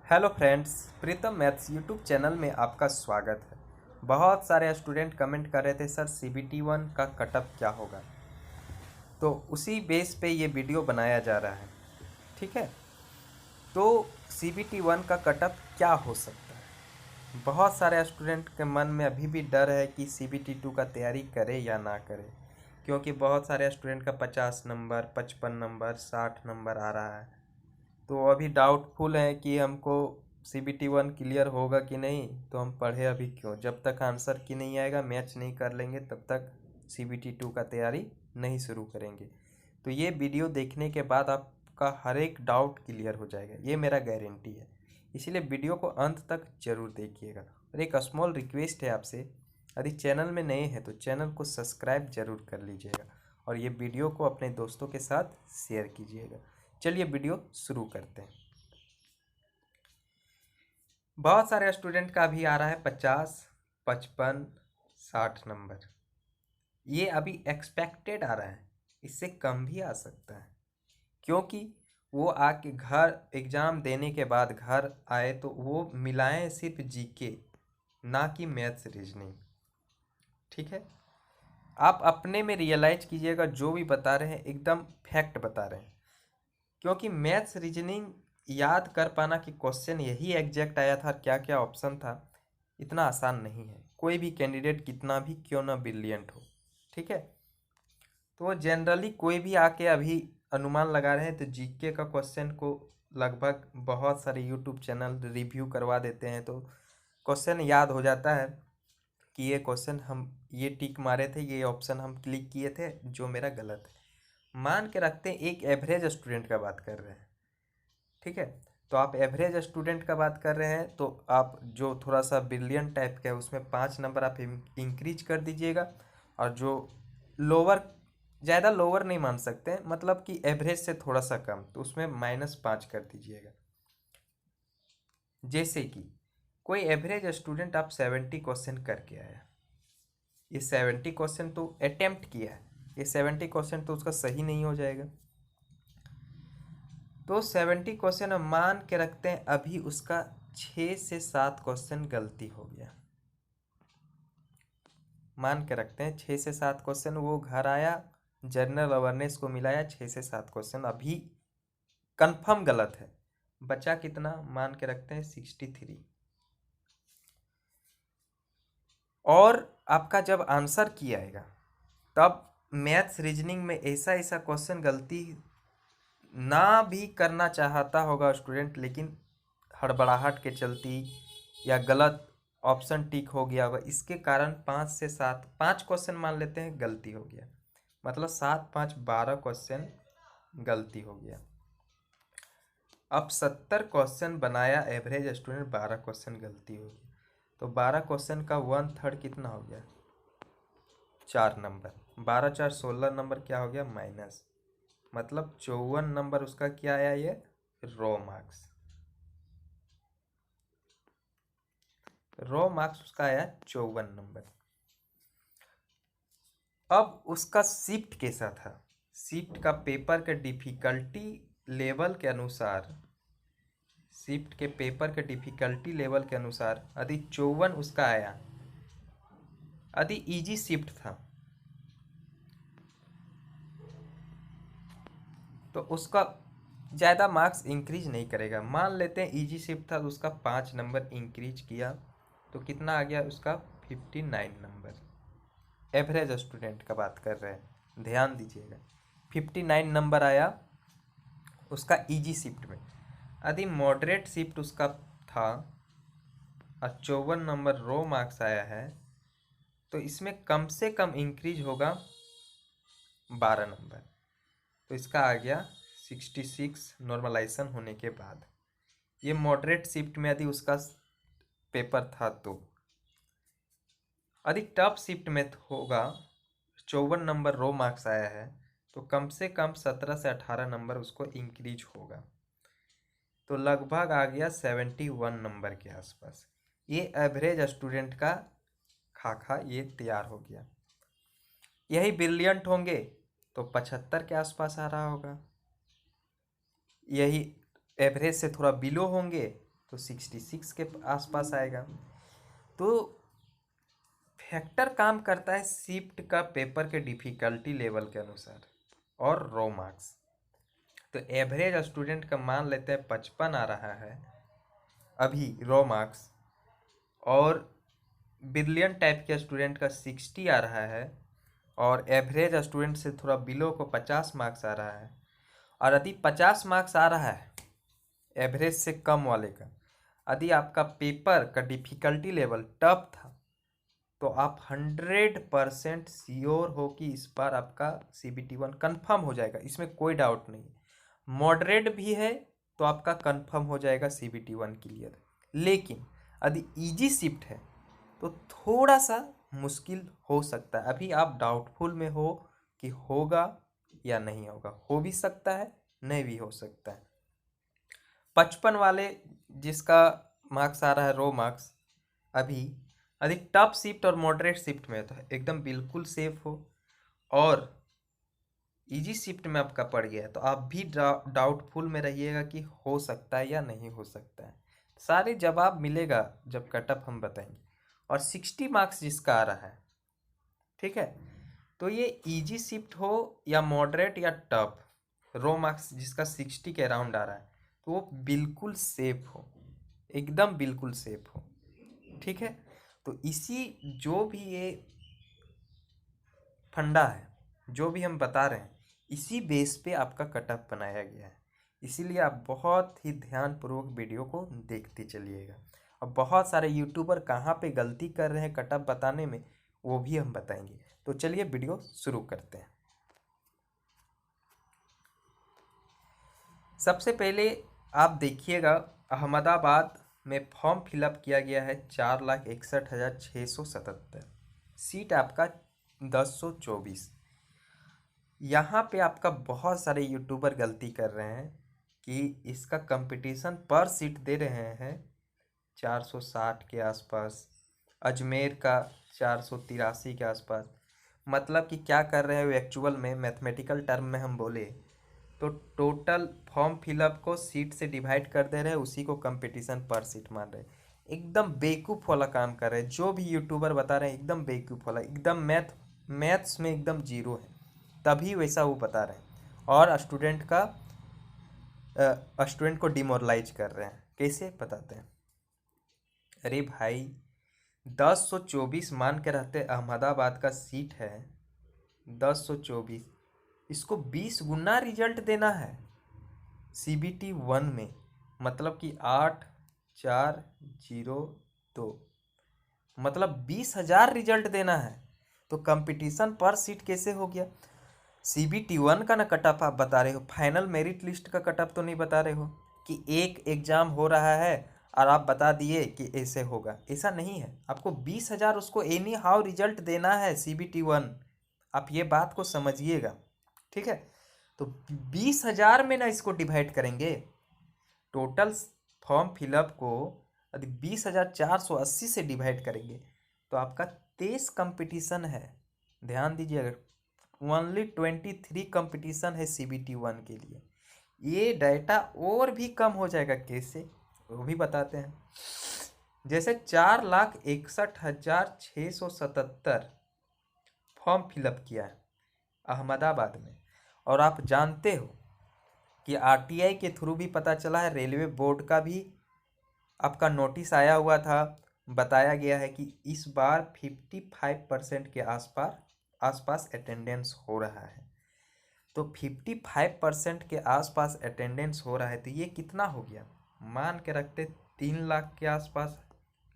Hello friends, प्रीतम maths YouTube channel में आपका स्वागत है। बहुत सारे स्टूडेंट कमेंट कर रहे थे सर CBT 1 का कटअप क्या होगा, तो उसी बेस पे ये वीडियो बनाया जा रहा है। ठीक है, तो CBT 1 का कटअप क्या हो सकता है। बहुत सारे स्टूडेंट के मन में अभी भी डर है कि CBT 2 का तैयारी करे या ना करे, क्योंकि बहुत सारे स्टूडेंट का 50 नंबर, 55 नंबर, 60 नंबर आ रहा है। तो अभी डाउटफुल है कि हमको CBT 1 क्लियर होगा कि नहीं, तो हम पढ़े अभी क्यों। जब तक आंसर की नहीं आएगा, मैच नहीं कर लेंगे, तब तक CBT 2 का तैयारी नहीं शुरू करेंगे। तो ये वीडियो देखने के बाद आपका हर एक डाउट क्लियर हो जाएगा, ये मेरा गारंटी है। इसीलिए वीडियो को अंत तक जरूर देखिएगा। और एक स्मॉल रिक्वेस्ट है आपसे, यदि चैनल में नए हैं तो चैनल को सब्सक्राइब जरूर कर लीजिएगा और ये वीडियो को अपने दोस्तों के साथ शेयर कीजिएगा। चलिए वीडियो शुरू करते हैं। बहुत सारे स्टूडेंट का भी आ रहा है 50, 55, 60 नंबर। ये अभी एक्सपेक्टेड आ रहा है, इससे कम भी आ सकता है, क्योंकि वो आके घर एग्ज़ाम देने के बाद घर आए तो वो मिलाएं सिर्फ जीके, ना कि मैथ्स रीजनिंग। ठीक है, आप अपने में रियलाइज कीजिएगा, जो भी बता रहे हैं एकदम फैक्ट बता रहे हैं। क्योंकि मैथ्स रीजनिंग याद कर पाना कि क्वेश्चन यही एग्जैक्ट आया था, क्या क्या ऑप्शन था, इतना आसान नहीं है। कोई भी कैंडिडेट कितना भी क्यों ना ब्रिलियंट हो, ठीक है, तो जनरली कोई भी आके अभी अनुमान लगा रहे हैं तो जीके का क्वेश्चन को लगभग बहुत सारे यूट्यूब चैनल रिव्यू करवा देते हैं, तो क्वेश्चन याद हो जाता है कि ये क्वेश्चन हम ये टिक मारे थे, ये ऑप्शन हम क्लिक किए थे, जो मेरा गलत है। मान के रखते हैं एक एवरेज स्टूडेंट का बात कर रहे हैं, ठीक है, तो आप एवरेज स्टूडेंट का बात कर रहे हैं, तो आप जो थोड़ा सा ब्रिलियंट टाइप का है उसमें 5 नंबर आप इंक्रीज कर दीजिएगा। और जो लोअर, ज़्यादा लोअर नहीं मान सकते हैं, मतलब कि एवरेज से थोड़ा सा कम, तो उसमें -5 कर दीजिएगा। जैसे कि कोई एवरेज स्टूडेंट आप 70 क्वेश्चन करके आया, ये 70 क्वेश्चन तो अटेम्प्ट किया है, ये 70 क्वेश्चन तो उसका सही नहीं हो जाएगा। तो 70 क्वेश्चन मान के रखते हैं, अभी उसका 6 से 7 क्वेश्चन गलती हो गया। मान के रखते हैं 6 से 7 क्वेश्चन वो घर आया, जनरल अवेयरनेस को मिलाया, 6 से 7 क्वेश्चन अभी कंफर्म गलत है। बचा कितना, मान के रखते हैं 63। और आपका जब आंसर की आएगा, तब मैथ्स रीजनिंग में ऐसा ऐसा क्वेश्चन गलती ना भी करना चाहता होगा स्टूडेंट, लेकिन हड़बड़ाहट के चलती या गलत ऑप्शन टिक हो गया होगा, इसके कारण 5 से 7, 5 क्वेश्चन मान लेते हैं गलती हो गया, मतलब 7, 5, 12 क्वेश्चन गलती हो गया। अब 70 क्वेश्चन बनाया एवरेज स्टूडेंट, 12 क्वेश्चन गलती हो गई, तो 12 क्वेश्चन का 1/3 कितना हो गया, 4 नंबर। 12 4 16 नंबर क्या हो गया, माइनस, मतलब 54 नंबर उसका क्या आया, ये रो मार्क्स। रो मार्क्स उसका आया 54 नंबर। अब उसका शिफ्ट कैसा था, शिफ्ट का पेपर के डिफिकल्टी लेवल के अनुसार, शिफ्ट के पेपर के डिफिकल्टी लेवल के अनुसार यदि 54 उसका आया, यदि इजी शिफ्ट था तो उसका ज़्यादा मार्क्स इंक्रीज नहीं करेगा। मान लेते हैं इजी शिफ्ट था तो उसका 5 नंबर इंक्रीज किया, तो कितना आ गया उसका 59 नंबर। एवरेज स्टूडेंट का बात कर रहे हैं, ध्यान दीजिएगा, 59 नंबर आया उसका इजी शिफ्ट में। यदि मॉडरेट शिफ्ट उसका था और 54 नंबर रो मार्क्स आया है, तो इसमें कम से कम इंक्रीज होगा 12 नंबर, तो इसका आ गया 66 नॉर्मलाइजेशन होने के बाद। ये मॉडरेट शिफ्ट में यदि उसका पेपर था, तो यदि टफ शिफ्ट में होगा, 54 नंबर रो मार्क्स आया है, तो कम से कम 17 से 18 नंबर उसको इंक्रीज होगा, तो लगभग आ गया 71 नंबर के आसपास। ये एवरेज स्टूडेंट का खाका ये तैयार हो गया। यही ब्रिलियंट होंगे तो 75 के आसपास आ रहा होगा, यही एवरेज से थोड़ा बिलो होंगे तो 66 के आसपास आएगा। तो फैक्टर काम करता है शिफ्ट का पेपर के डिफ़िकल्टी लेवल के अनुसार और रो मार्क्स। तो एवरेज स्टूडेंट का मान लेते हैं 55 आ रहा है अभी रो मार्क्स, और ब्रिलियंट टाइप के स्टूडेंट का 60 आ रहा है, और एवरेज स्टूडेंट से थोड़ा बिलो को 50 मार्क्स आ रहा है। और यदि 50 मार्क्स आ रहा है एवरेज से कम वाले का, यदि आपका पेपर का डिफ़िकल्टी लेवल टफ था, तो आप 100% श्योर हो कि इस बार आपका CBT1 कंफर्म हो जाएगा, इसमें कोई डाउट नहीं है। मॉडरेट भी है तो आपका कंफर्म हो जाएगा CBT1 क्लियर। लेकिन यदि इजी शिफ्ट है तो थोड़ा सा मुश्किल हो सकता है। अभी आप डाउटफुल में हो कि होगा या नहीं होगा, हो भी सकता है नहीं भी हो सकता है। 55 वाले जिसका मार्क्स आ रहा है रो मार्क्स, अभी अधिक टफ शिफ्ट और मॉडरेट शिफ्ट में तो एकदम बिल्कुल सेफ हो, और इजी शिफ्ट में आपका पड़ गया है तो आप भी डाउटफुल में रहिएगा कि हो सकता है या नहीं हो सकता है। सारे जवाब मिलेगा जब कटअप हम बताएंगे। और 60 मार्क्स जिसका आ रहा है, ठीक है, तो ये इजी शिफ्ट हो या मॉडरेट या टफ, रो मार्क्स जिसका 60 के अराउंड आ रहा है तो वो बिल्कुल सेफ हो, एकदम बिल्कुल सेफ हो, ठीक है। तो इसी जो भी ये फंडा है, जो भी हम बता रहे हैं, इसी बेस पे आपका कटअप बनाया गया है। इसीलिए आप बहुत ही ध्यानपूर्वक वीडियो को देखते चलिएगा। और बहुत सारे यूट्यूबर कहाँ पे गलती कर रहे हैं कटअप बताने में, वो भी हम बताएंगे। तो चलिए वीडियो शुरू करते हैं। सबसे पहले आप देखिएगा, अहमदाबाद में फॉर्म फिलअप किया गया है 4,61,677। सीट आपका 1024। यहाँ पे आपका बहुत सारे यूट्यूबर गलती कर रहे हैं कि इसका कंपटीशन पर सीट दे रहे हैं 460 के आसपास, अजमेर का 483 के आसपास। मतलब कि क्या कर रहे हैं एक्चुअल में, मैथमेटिकल टर्म में हम बोले तो टोटल फॉर्म फिलअप को सीट से डिवाइड कर दे रहे हैं, उसी को कंपटीशन पर सीट मान रहे हैं। एकदम बेवकूफ़ वाला काम कर रहे हैं जो भी यूट्यूबर बता रहे हैं, एकदम बेवकूफ़ वाला, एकदम मैथ्स में एकदम जीरो है, तभी वैसा वो बता रहे हैं। और स्टूडेंट को डिमोरलाइज कर रहे हैं। कैसे बताते हैं? अरे भाई 1024 मान के रहते, अहमदाबाद का सीट है 1024, इसको 20 गुना रिजल्ट देना है CBT1 में, मतलब कि 8402, मतलब 20,000 रिजल्ट देना है। तो कंपटीशन पर सीट कैसे हो गया? CBT1 का ना कटअप आप बता रहे हो, फाइनल मेरिट लिस्ट का कटअप तो नहीं बता रहे हो कि एक एग्जाम हो रहा है और आप बता दिए कि ऐसे होगा। ऐसा नहीं है, आपको 20,000 उसको एनी हाउ रिजल्ट देना है CBT1। आप ये बात को समझिएगा, ठीक है। तो 20,000 में ना इसको डिवाइड करेंगे, टोटल फॉर्म फिलअप को यदि 20,480 से डिवाइड करेंगे तो आपका 23 कंपटीशन है। ध्यान दीजिएगा, ओनली 23 कंपटीशन है CBT1 के लिए। ये डाटा और भी कम हो जाएगा, कैसे वो भी बताते हैं। जैसे 4,61,677 फॉर्म फिलअप किया है अहमदाबाद में, और आप जानते हो कि RTI के थ्रू भी पता चला है, रेलवे बोर्ड का भी आपका नोटिस आया हुआ था, बताया गया है कि इस बार 55% के आसपास अटेंडेंस हो रहा है। तो 55% के आसपास अटेंडेंस हो रहा है तो ये कितना हो गया, मान के रखते 3 लाख के आसपास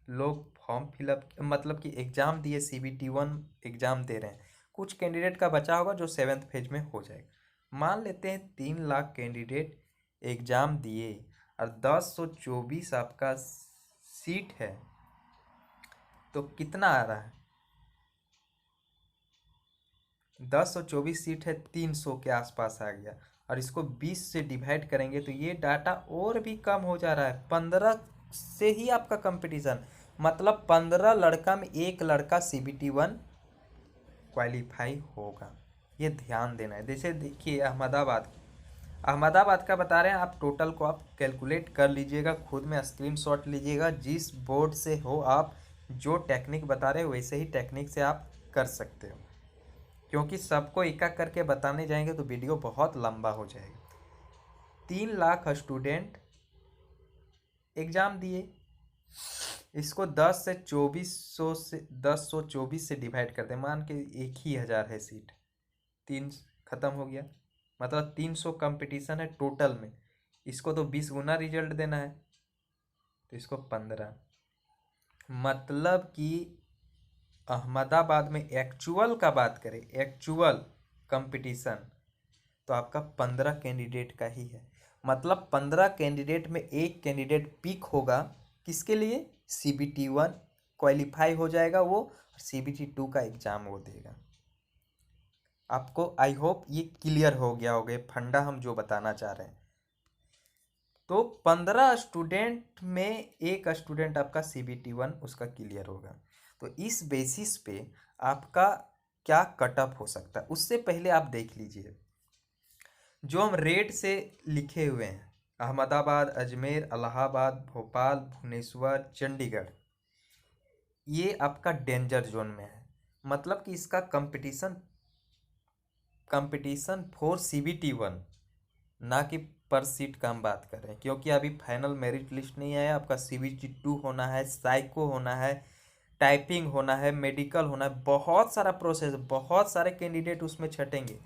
लोग फॉर्म फिलअप मतलब कि एग्ज़ाम दिए, CBT1 एग्ज़ाम दे रहे हैं। कुछ कैंडिडेट का बचा होगा जो 7th फेज में हो जाएगा। मान लेते हैं 3 लाख कैंडिडेट एग्ज़ाम दिए और 1024 आपका सीट है, तो कितना आ रहा है? 1024 सीट है, 300 के आसपास आ गया, और इसको 20 से डिवाइड करेंगे तो ये डाटा और भी कम हो जा रहा है। 15 से ही आपका कंपटीशन, मतलब 15 लड़का में एक लड़का CBT1 क्वालिफाई होगा। ये ध्यान देना है। जैसे देखिए अहमदाबाद का बता रहे हैं, आप टोटल को आप कैलकुलेट कर लीजिएगा, खुद में स्क्रीनशॉट लीजिएगा, जिस बोर्ड से हो आप जो टेक्निक बता रहे हो वैसे ही टेक्निक से आप कर सकते हो, क्योंकि सबको एक एक करके बताने जाएंगे तो वीडियो बहुत लंबा हो जाएगा। 3 लाख स्टूडेंट एग्ज़ाम दिए, इसको 10 से 24 से डिवाइड करते हैं, मान के 1,000 है सीट, 3 ख़त्म हो गया, मतलब 300 कंपटीशन है टोटल में, इसको तो 20 गुना रिजल्ट देना है, तो इसको 15, मतलब कि अहमदाबाद में एक्चुअल का बात करें, एक्चुअल कंपटीशन, तो आपका 15 कैंडिडेट का ही है, मतलब 15 कैंडिडेट में एक कैंडिडेट पिक होगा, किसके लिए, CBT 1 क्वालिफाई हो जाएगा वो, और CBT 2 का एग्ज़ाम वो देगा। आपको आई होप ये क्लियर हो गया होगा, ये फंडा हम जो बताना चाह रहे हैं। तो 15 स्टूडेंट में एक स्टूडेंट आपका CBT 1 उसका क्लियर होगा, तो इस बेसिस पे आपका क्या कटअप हो सकता है, उससे पहले आप देख लीजिए जो हम रेट से लिखे हुए हैं, अहमदाबाद, अजमेर, इलाहाबाद, भोपाल, भुवनेश्वर, चंडीगढ़, ये आपका डेंजर जोन में है, मतलब कि इसका कंपटीशन फॉर CBT 1, ना कि पर सीट का हम बात कर रहे हैं, क्योंकि अभी फाइनल मेरिट लिस्ट नहीं आया, आपका CBT 2 होना है, साइको होना है, टाइपिंग होना है, मेडिकल होना है, बहुत सारा प्रोसेस, बहुत सारे कैंडिडेट उसमें छटेंगे।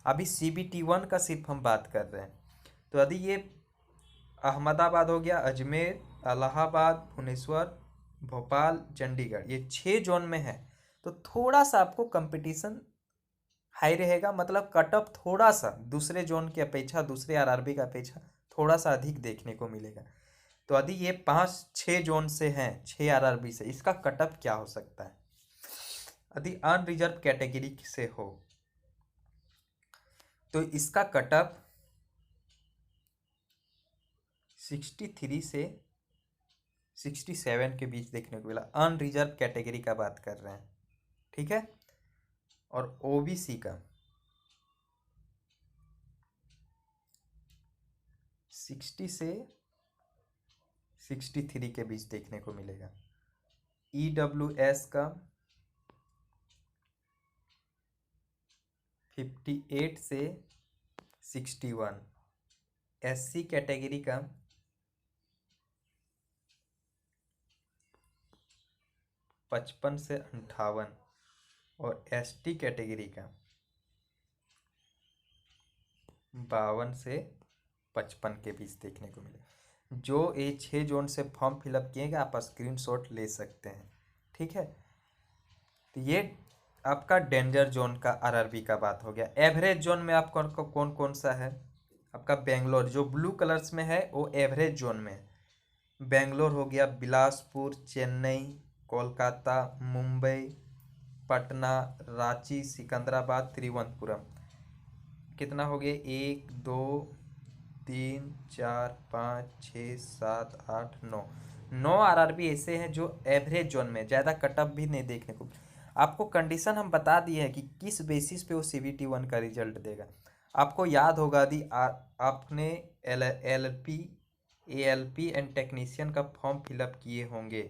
अभी CBT 1 का सिर्फ हम बात कर रहे हैं। तो यदि ये अहमदाबाद हो गया, अजमेर, इलाहाबाद, भुवनेश्वर, भोपाल, चंडीगढ़, ये 6 जोन में है, तो थोड़ा सा आपको कंपटीशन हाई रहेगा, मतलब कटअप थोड़ा सा दूसरे जोन की अपेक्षा, दूसरे RRB का अपेक्षा थोड़ा सा अधिक देखने को मिलेगा। तो यदि ये 5-6 जोन से हैं, 6 RRB से, इसका कटअप क्या हो सकता है, यदि अनरिजर्व कैटेगरी से हो तो इसका कटअप 63 से 67 के बीच देखने को मिला, अनरिजर्व कैटेगरी का बात कर रहे हैं, ठीक है। और OBC का 60 से 63 के बीच देखने को मिलेगा, EWS का 58 से 61, SC कैटेगरी का 55 से 58, और ST कैटेगरी का 52 से 55 के बीच देखने को मिले। जो ये 6 जोन से फॉर्म फिलअप किएगा आप स्क्रीनशॉट ले सकते हैं, ठीक है। तो ये आपका डेंजर जोन का RRB का बात हो गया। एवरेज जोन में आपका कौन कौन सा है, आपका बेंगलोर जो ब्लू कलर्स में है वो एवरेज जोन में है। बेंगलोर हो गया, बिलासपुर, चेन्नई, कोलकाता, मुंबई, पटना, रांची, सिकंदराबाद, तिरुवनंतपुरम, कितना हो गया, 1 2 3 4 5 6 7 8 9 RRB ऐसे हैं जो एवरेज जोन में, ज़्यादा कटअप भी नहीं देखने को। आपको कंडीशन हम बता दिए हैं कि किस बेसिस पे वो CBT 1 का रिजल्ट देगा। आपको याद होगा यदि आपने LLP ALP एंड टेक्नीशियन का फॉर्म फिलअप किए होंगे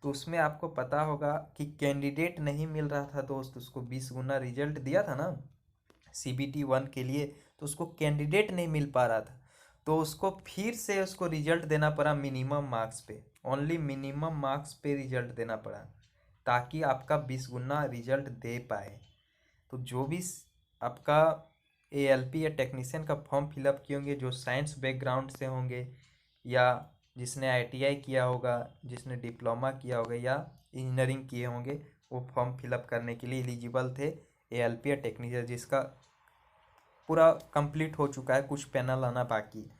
तो उसमें आपको पता होगा कि कैंडिडेट नहीं मिल रहा था दोस्त, उसको 20 गुना रिजल्ट दिया था ना CBT 1 के लिए, तो उसको कैंडिडेट नहीं मिल पा रहा था, तो उसको फिर से उसको रिजल्ट देना पड़ा मिनिमम मार्क्स पे, ओनली मिनिमम मार्क्स पे रिजल्ट देना पड़ा, ताकि आपका 20 गुना रिजल्ट दे पाए। तो जो भी आपका ALP या टेक्नीशियन का फॉर्म फिलअप किए होंगे, जो साइंस बैकग्राउंड से होंगे, या जिसने ITI किया होगा, जिसने डिप्लोमा किया होगा, या इंजीनियरिंग किए होंगे, वो फॉर्म फिलअप करने के लिए एलिजिबल थे ALP या टेक्नीशियन, जिसका पूरा कंप्लीट हो चुका है, कुछ पैनल आना बाकी।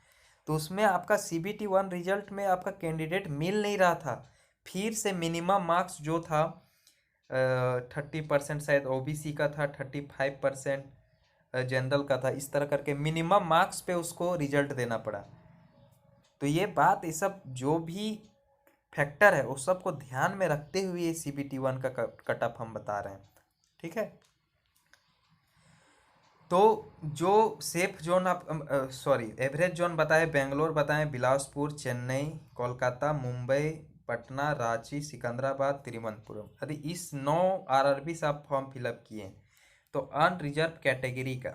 तो उसमें आपका CBT 1 रिजल्ट में आपका कैंडिडेट मिल नहीं रहा था, फिर से मिनिमम मार्क्स जो था 30% शायद OBC का था, 35% जनरल का था, इस तरह करके मिनिमम मार्क्स पे उसको रिजल्ट देना पड़ा। तो ये बात, ये सब जो भी फैक्टर है उस सब को ध्यान में रखते हुए CBT 1 का कटअप हम बता रहे हैं, ठीक है। तो जो सेफ जोन आप सॉरी एवरेज जोन बताए, बेंगलोर बताए, बिलासपुर, चेन्नई, कोलकाता, मुंबई, पटना, रांची, सिकंदराबाद, तिरुवनंतपुरम। यदि इस 9 आरआरबी से आप फॉर्म फिलअप किए तो अनरिजर्व कैटेगरी का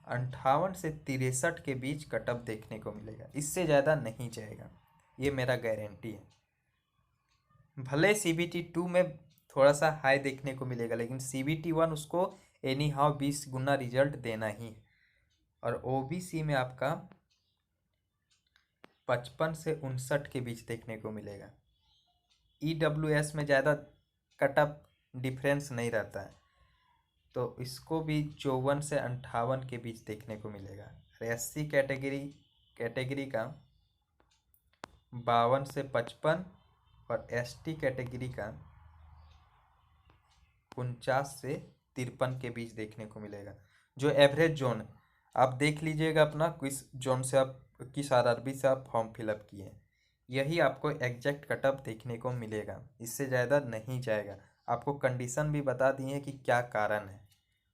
58 से 63 के बीच कटअप देखने को मिलेगा, इससे ज़्यादा नहीं जाएगा, ये मेरा गारंटी है। भले सीबीटी 2 में थोड़ा सा हाई देखने को मिलेगा, लेकिन सीबीटी 1 उसको एनी हाउ 20 गुना रिजल्ट देना ही है। और ओबीसी में आपका 55 से 59 के बीच देखने को मिलेगा। ईडब्ल्यूएस में ज़्यादा कटअप डिफरेंस नहीं रहता है, तो इसको भी 54 से 58 के बीच देखने को मिलेगा। एससी कैटेगरी का 52 से 55 और एसटी कैटेगरी का 49 से 53 के बीच देखने को मिलेगा। जो एवरेज जोन है आप देख लीजिएगा अपना, किस जोन से आप, किस आरआरबी से आप फॉर्म फिलअप किए, यही आपको एग्जैक्ट कटअप देखने को मिलेगा, इससे ज़्यादा नहीं जाएगा। आपको कंडीशन भी बता दिए हैं कि क्या कारण है।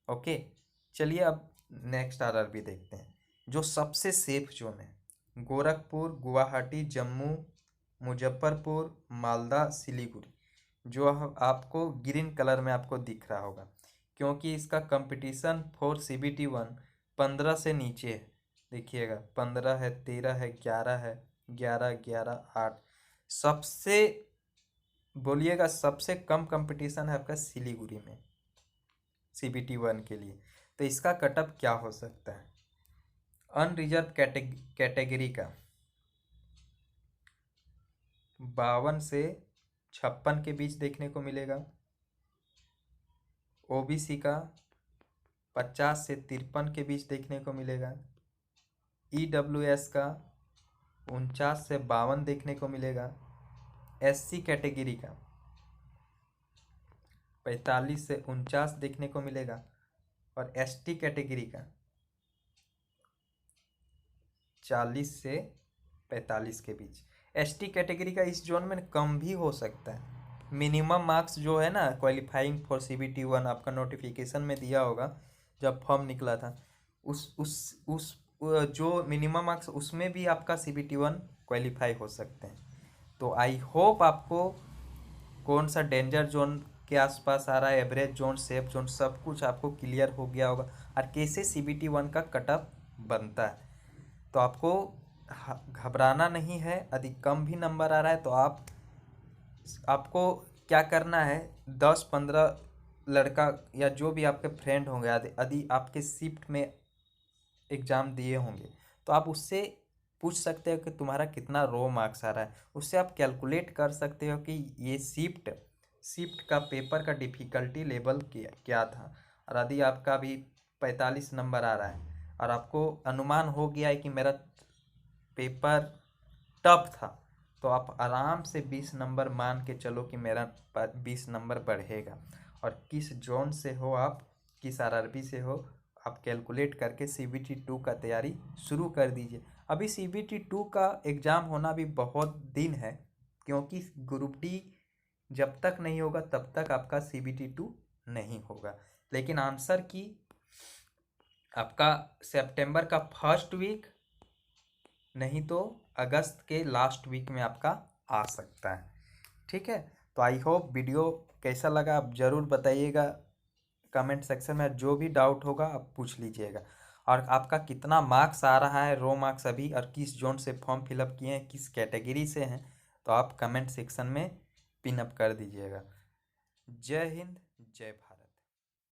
ओके, चलिए अब नेक्स्ट आरआरबी देखते हैं। जो सबसे सेफ जोन है, गोरखपुर, गुवाहाटी, जम्मू, मुजफ्फरपुर, मालदा, सिलीगुड़ी, जो आपको ग्रीन कलर में आपको दिख रहा होगा, क्योंकि इसका कंपटीशन फॉर सीबीटी 1 15 से नीचे है। देखिएगा 15 है, 13 है, 11 है, 11, 11, 8। सबसे बोलिएगा सबसे कम कंपटीशन है आपका सिलीगुड़ी में सीबीटी 1 के लिए। तो इसका कटअप क्या हो सकता है? अनरिजर्व कैटेगरी का 52 से 56 के बीच देखने को मिलेगा। ओबीसी का 50 से 53 के बीच देखने को मिलेगा। ईडब्ल्यूएस का 49 से 52 देखने को मिलेगा। एससी कैटेगरी का 45 से 49 देखने को मिलेगा। और एसटी कैटेगरी का 40 से 45 के बीच। एसटी कैटेगरी का इस जोन में कम भी हो सकता है। मिनिमम मार्क्स जो है ना, क्वालिफाइंग फॉर सीबीटी 1 आपका नोटिफिकेशन में दिया होगा जब फॉर्म निकला था, उस जो मिनिमम मार्क्स उसमें भी आपका सीबीटी 1 क्वालिफाई हो सकते हैं। तो आई होप आपको कौन सा डेंजर जोन के आसपास आ रहा है, एवरेज जोन, सेफ जोन, सब कुछ आपको क्लियर हो गया होगा और कैसे सीबीटी 1 का कटअप बनता है। तो आपको घबराना नहीं है। यदि कम भी नंबर आ रहा है तो आपको क्या करना है, 10-15 लड़का या जो भी आपके फ्रेंड होंगे, यदि आपके शिफ्ट में एग्ज़ाम दिए होंगे तो आप उससे पूछ सकते हो कि तुम्हारा कितना रो मार्क्स आ रहा है। उससे आप कैलकुलेट कर सकते हो कि ये शिफ्ट का पेपर का डिफ़िकल्टी लेवल क्या था। और यदि आपका भी 45 नंबर आ रहा है और आपको अनुमान हो गया है कि मेरा पेपर टफ था, तो आप आराम से 20 नंबर मान के चलो कि मेरा 20 नंबर बढ़ेगा। और किस जोन से हो आप, किस आरआरबी से हो, आप कैलकुलेट करके सीबीटी 2 का तैयारी शुरू कर दीजिए। अभी सीबीटी 2 का एग्ज़ाम होना भी बहुत दिन है, क्योंकि ग्रुप डी जब तक नहीं होगा तब तक आपका सीबीटी 2 नहीं होगा। लेकिन आंसर की आपका सितंबर का फर्स्ट वीक, नहीं तो अगस्त के लास्ट वीक में आपका आ सकता है। ठीक है, तो आई होप वीडियो कैसा लगा आप ज़रूर बताइएगा कमेंट सेक्शन में। जो भी डाउट होगा आप पूछ लीजिएगा। और आपका कितना मार्क्स आ रहा है, रो मार्क्स अभी, और किस जोन से फॉर्म फिलअप किए हैं, किस कैटेगरी से हैं, तो आप कमेंट सेक्शन में पिन अप कर दीजिएगा। जय हिंद, जय भारत।